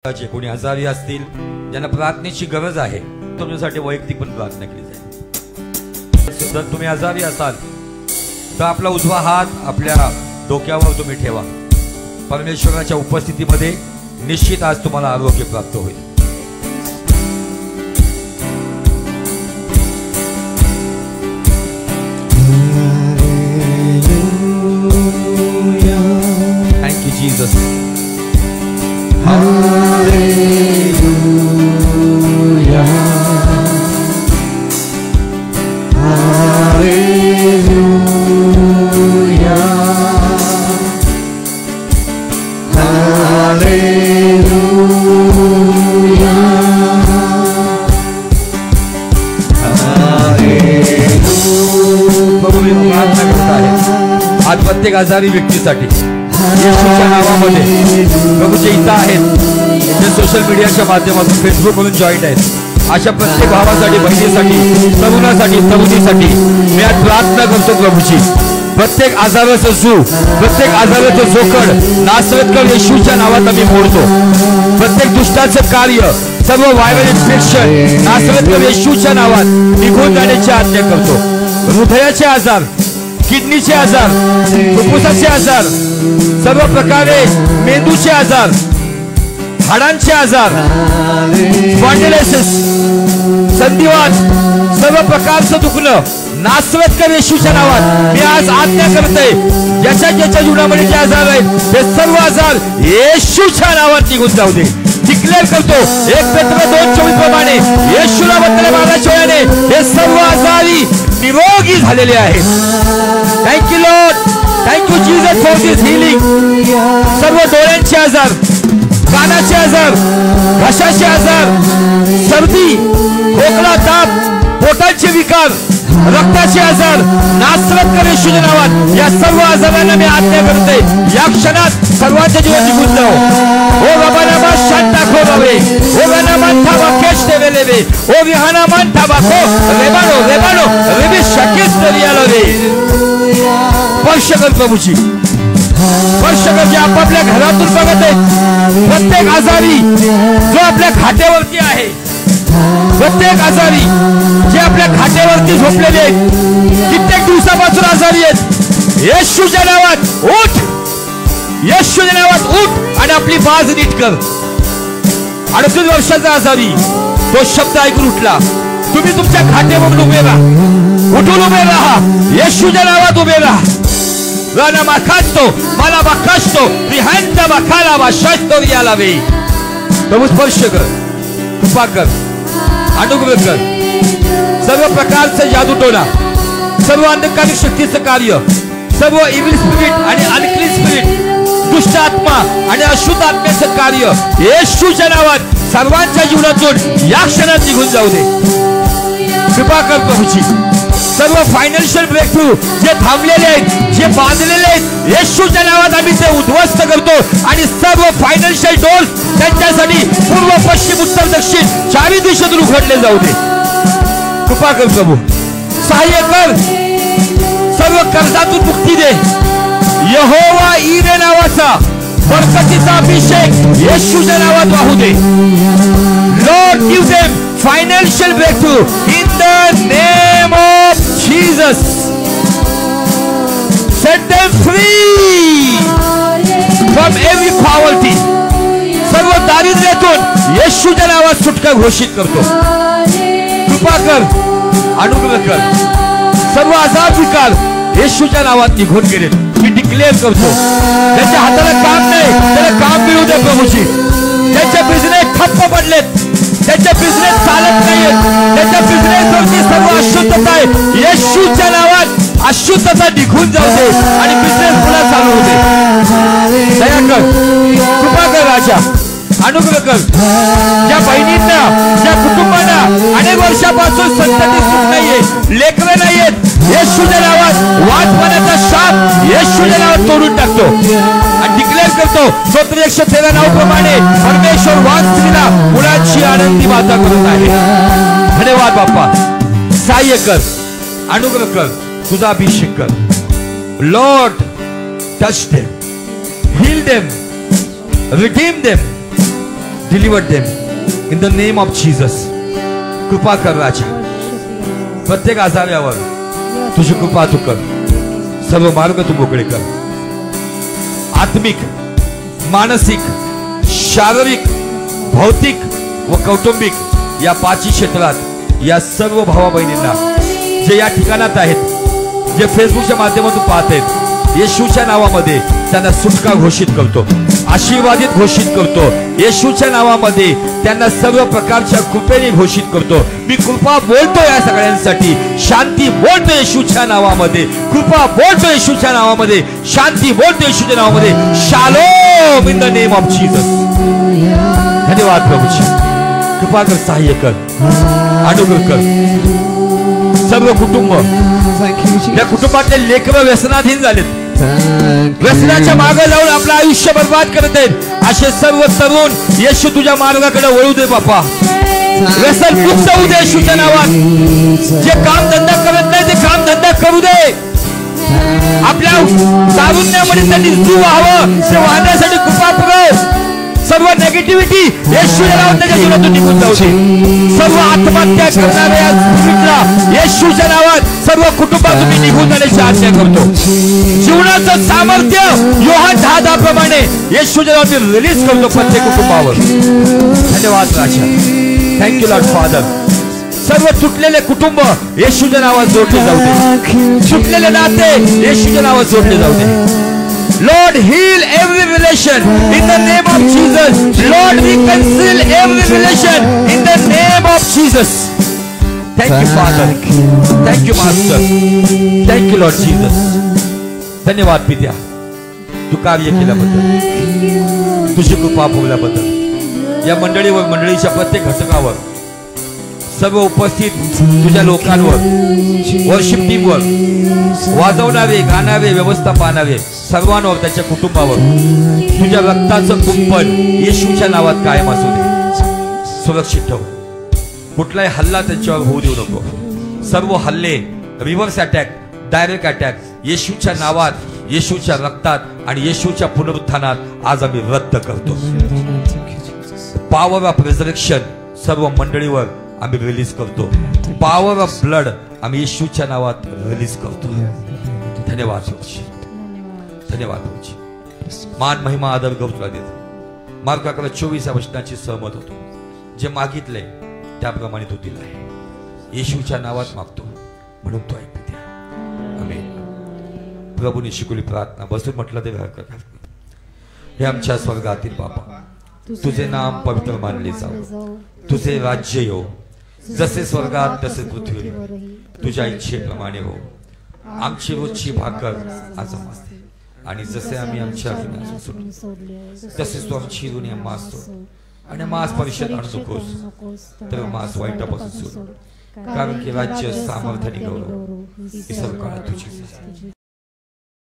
कोणी आजारी असतील ज्यांना प्रार्थनेची गरज आहे तुमच्यासाठी वैयक्तिक पण प्रार्थना केली जाईल। जर तुम्ही आजारी असाल तर आपला उजवा हात आपल्या डोक्यावर तुम्ही ठेवा। परमेश्वराच्या उपस्थितीमध्ये निश्चित आज तुम्हाला आरोग्य प्राप्त होईल। Thank you Jesus. Hallelujah, hallelujah, hallelujah, hallelujah। आज प्रत्येक आजारी व्यक्तीसाठी येशूच्या नावामध्ये प्रभूचे इच्छा आहेत जे सोशल मीडियाच्या माध्यमातून फेसबुकवरून जॉईंट आहेत अशा प्रत्येक भावासाठी, बहिणीसाठी, तरुणासाठी, तरुणीसाठी मी आज प्रार्थना करतो। प्रभूची प्रत्येक आजाराचं प्रत्येक आजाराचं जोखड नासरतकर येशूच्या नावात आम्ही मोडतो। प्रत्येक दुष्टाचं कार्य, सर्व व्हायरल इन्फेक्शन नासरतकर येशूच्या नावात निघून जाण्याची आज्ञा करतो। हृदयाचे आजार, किडनीचे आजार, फुफ्फुसाचे आजार, सर्व प्रकारे मेंदूचे आजार, हाडांचे आजार, स्पॉन्डिलायसिस, संधिवात, सर्व प्रकारचं दुखणं नासरतकर येशूच्या नावात मी आज आज्ञा करते। ज्याच्या जीवनामध्ये जे आजार आहेत ते सर्व आजार येशूच्या नावात निघून जाऊ दे। डिक्लेअर करतो 1 पेत्र 2:24 प्रमाणे येशूला बदले मारण्याच्या वेळेने हे सर्व आजारी निरोगी झालेले आहेत। Thank you Lord, thank you Jesus for this healing. सर्व डोळ्यांचे आजार, कानाचे आजार, घशाचे आजार, सर्दी, खोकला, ताप, पोटाचे विकार, रक्ताचे आजार नासरतकर येशूच्या नावात या सर्व आजारांना मी आज्ञा करते। या क्षणात सर्वांच्या जीवन निघून जाओ। ओ बाबानामा शांता खो बाबे, ओ गनामान थाबा केश देवेलेबे, ओ विहानामान थाबा खो रेबानो रेबानो रेबे शकेस दरियालवे। स्पर्श कर प्रभूची, स्पर्श कर जे आपापल्या घरातून बघत आहेत प्रत्येक आजारी जो आपल्या खाट्यावरती आहे, प्रत्येक आजारी जे आपल्या खाट्यावरती झोपलेले आहेत, कित्येक दिवसापासून आजारी आहेत, येशूच्या नावात उठ, येशूच्या नावात उठ आणि आपली बाज नीट कर। 38 वर्षाचा आजारी तो शब्द ऐकून उठला। तुम्ही तुमच्या खाट्यावरून उभे राहा, उठून उभे राहा, येशूच्या नावात उभे राहा। राना माखास्तो मला बाकास्तो रिहांता बाखाला वाशतो यालावे। प्रभू स्पर्श कर, कृपा कर, अनुग्रह कर। सर्व प्रकारचं जादूटोना, सर्व अंधकारिक शक्तीचं कार्य, सर्व इव्हिल स्पिरिट आणि अनक्लीन स्पिरिट, दुष्ट आत्मा आणि अशुद्ध आत्म्याचं कार्य येशूच्या नावात सर्वांच्या जीवनातून या क्षणात निघून जाऊ दे। कृपा कर प्रभूची। सर्व फायनान्शियल ब्रेकथ्रू जे थांबलेले आहेत, जे बांधलेले आहेत, येशूच्या नावात आम्ही ते उद्ध्वस्त करतो आणि सर्व फायनान्शियल डोर्स त्यांच्यासाठी पूर्व, पश्चिम, उत्तर, दक्षिण चारी दिशेतून उघडले जाऊ दे। कृपा कर प्रभू, सहाय्य कर, सर्व कर्जातून मुक्ती दे। यहोवा ईरे नावाचा बरकतीचा अभिषेक येशूच्या नावात वाहू दे। Lord give them financial breakthrough in the name of Jesus. Set them free from every poverty. सर्व दारिद्र्यातून येशूच्या नावात सुटका घोषित करतो। कृपा कर, अनुग्रह कर। सर्व आजार विकार येशूच्या नावात निघून गेले मी डिक्लेअर करतो। ज्याच्या हाताला काम नाही त्याला काम मिळू दे प्रभूची। ज्याचे बिझनेस ठप्प पडलेत, त्याच्या बिझनेस चालत नाहीये, त्याच्या बिझनेसवरती सर्व अशुद्धता आहे, येशूच्या नावात अशुद्धता निघून जाऊ दे आणि बिझनेस पुन्हा चालू होते। दया कर, कृपा कर राजा, अनुग्रह कर। ज्या बहिणींना, ज्या कुटुंबांना अनेक वर्षापासून संतती सुख नाहीये, लेकरं नाहीयेत, येशूच्या नावात वाटपणाचा शाप येशूच्या नावात तोडून टाकतो आणि डिक्लेअर करतो। स्तोत्र 113 प्रमाणे परमेश्वर वाद स्त्रीला मुलांची आनंदी वाचा करत आहे। धन्यवाद बाप्पा, सहाय्य कर, अनुग्रह कर, तुझा अभिषेक कर। Lord touch them, heal them, redeem them, deliver them in the name of Jesus. कृपा कर राजा, प्रत्येक आजारावर तुझी कृपा तू कर. सर्व मार्ग तू मोकळे कर. आत्मिक, मानसिक, शारीरिक, भौतिक व कौटुंबिक या पाचही क्षेत्रात या सर्व भावा बहिणींना जे या ठिकाणात आहेत, जे फेसबुकच्या माध्यमातून पाहत आहेत, येशूच्या नावामध्ये त्यांना सुटका घोषित करतो, आशीर्वादित घोषित करतो. येशूच्या नावामध्ये त्यांना सर्व प्रकारच्या कृपेने घोषित करतो. मी कृपा बोलतो या सगळ्यांसाठी, शांती बोलतो येशूच्या नावामध्ये, कृपा बोलतो येशूच्या नावामध्ये, शांती बोलतो येशूच्या नावामध्ये. Shalom in the name of Jesus. धन्यवाद प्रभूजी. कृपा कर, सहाय्य कर, अनुग्रह कर. सर्व कुटुंब, त्या कुटुंबातले लेकरं व्यसनाधीन झालेत, व्यसनाच्या मागे जाऊन आपलं आयुष्य बर्बाद करत आहेत, असे सर्व तरुण येशू तुझ्या मार्गाकडे वळू दे बापा. व्यसन मुक्त होऊ दे येशूच्या नावात. जे काम धंदा करत नाही ते काम धंदा करू दे. आपल्या तारुण्यामध्ये त्यांनी जीव व्हावं ते वाहण्यासाठी कृपा पुरव. सर्व नेगेटिव्हिटी येशूच्या नावात त्याच्या जीवनातून निघून जाऊ दे. सर्व आत्महत्या करणाऱ्या येशूच्या नावात सर्व कुटुंबातून मी निघून जाण्याची आज्ञा करतो. जीवनाचं सामर्थ्य योहान 10:10 प्रमाणे येशूच्या नावात रिलीज करतो प्रत्येक कुटुंबावर. धन्यवाद राजा. Thank you Lord father. सर्व तुटलेले कुटुंब येशूच्या नावात जोडले जाऊ दे. तुटलेले नाते येशूच्या नावात जोडले जाऊ दे. Lord, heal every relation in the name of Jesus. Lord, reconcile every relation in the name of Jesus. Thank you, Father. Thank you, Master. Thank you, Lord Jesus. धन्यवाद पित्या, तू कार्य केल्याबद्दल, तुझी कृपा भोगल्याबद्दल. या मंडळीवर, मंडळीच्या प्रत्येक घटकावर, सर्व उपस्थित तुझ्या लोकांवर, वर्शिप टीमवर, वाजवणारे, गाणारे, व्यवस्था पाहणारे सर्वांवर, त्याच्या कुटुंबावर तुझ्या रक्ताचं कुंपण येशूच्या नावात कायम असू दे. सुरक्षित ठेव. कुठलाही हल्ला त्यांच्यावर होऊ देऊ नको. सर्व हल्ले, रिव्हर्स अटॅक, डायरेक्ट अटॅक येशूच्या नावात, येशूच्या रक्तात आणि येशूच्या पुनरुत्थानात आज आम्ही रद्द करतो. पॉवर ऑफ रिझरेक्शन सर्व मंडळीवर आम्ही रिलीज करतो. पॉवर ऑफ ब्लड आम्ही येशूच्या नावात रिलीज करतो. धन्यवाद प्रभूजी. धन्यवाद प्रभूजी. मान, महिमा, आदर, गौरव देतो. मार्क 11:24 या वचनाची सहमत होतो. जे मागितले त्याप्रमाणे तो दिलाय. येशूच्या नावात मागतो म्हणून तो ऐकतो. आमेन. प्रभूने शिकवली प्रार्थना बसून म्हटलं ते हरकत. हे आमच्या स्वर्गातील बाबा, तुझे नाम पवित्र मानले जावो, तुझे राज्य येवो, जसे स्वर्गात तसे पृथ्वीवर, तुझ्या इच्छेप्रमाणे हो. आमची रोजची भाकर आज आम्हाला, आणि जसे आम्ही आमच्या सोडले तसेच तू आमची ऋणी आम्हाला सोड, आणि मास परीक्षेत आणू नकोस, तर मास वाईटापासून सोड, कारण की राज्य, सामर्थ्य आणि गौरव ही सर्व काळ तुझी.